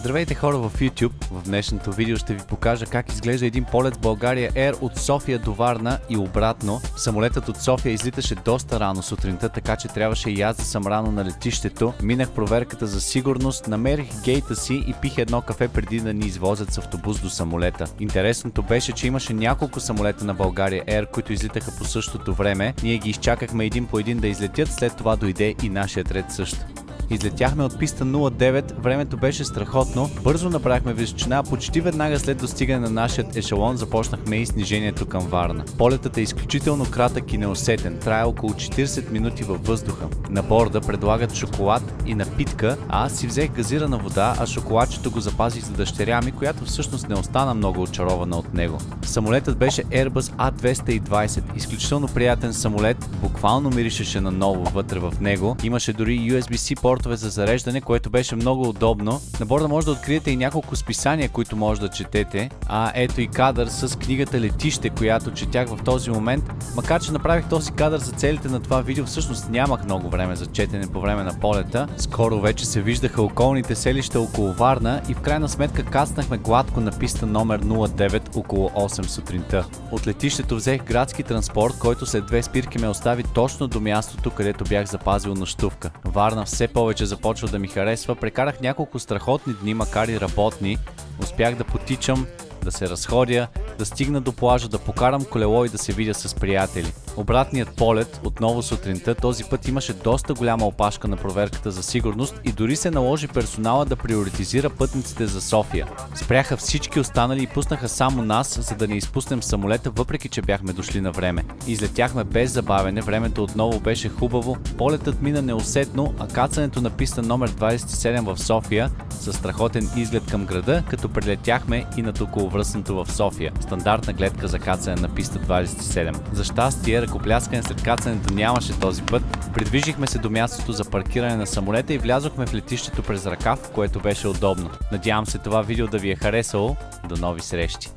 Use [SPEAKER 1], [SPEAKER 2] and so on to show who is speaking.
[SPEAKER 1] Здравейте хора в YouTube! В днешното видео ще ви покажа как изглежда един полет с България Air от София до Варна и обратно. Самолетът от София излиташе доста рано сутринта, така че трябваше и аз да съм рано на летището. Минах проверката за сигурност, намерих гейта си и пих едно кафе преди да ни извозят с автобус до самолета. Интересното беше, че имаше няколко самолета на България Air, които излитаха по същото време. Ние ги изчакахме един по един да излетят, след това дойде и нашият ред също. Излетяхме от писта 09, времето беше страхотно, бързо направихме височина, почти веднага след достигане на нашия ешелон започнахме и снижението към Варна. Полетът е изключително кратък и неусетен, трае около 40 минути във въздуха. На борда предлагат шоколад и напитка, а аз си взех газирана вода, а шоколадчето го запазих за дъщеря ми, която всъщност не остана много очарована от него. Самолетът беше Airbus A220, изключително приятен самолет, буквално миришеше на ново вътре в него, имаше дори USB-C портове за зареждане, което беше много удобно. На борда може да откриете и няколко списания, които може да четете. Ето и кадър с книгата Летище, която четях в този момент. Макар че направих този кадър за целите на това видео, всъщност нямах много време за четене по време на полета. Скоро вече се виждаха околните селища около Варна и в крайна сметка кацнахме гладко на писта номер 09 около 8 сутринта. От летището взех градски транспорт, който след 2 спирки ме остави точно до мястото, където бях запазил нощувка. Варна все повече започва да ми харесва, прекарах няколко страхотни дни, макар и работни. Успях да потичам, да се разходя, да стигна до плажа, да покарам колело и да се видя с приятели. Обратният полет, отново сутринта, този път имаше доста голяма опашка на проверката за сигурност и дори се наложи персонала да приоритизира пътниците за София. Спряха всички останали и пуснаха само нас, за да не изпуснем самолета, въпреки че бяхме дошли на време. Излетяхме без забавене, времето отново беше хубаво, полетът мина неусетно, а кацането на писта номер 27 в София със страхотен изглед към града, като прилетяхме и над околовръстното в София. Стандартна гледка за кацане на писта 27. За щастие, ръкопляскане след кацането нямаше този път. Придвижихме се до мястото за паркиране на самолета и влязохме в летището през ръкав, което беше удобно. Надявам се това видео да ви е харесало. До нови срещи!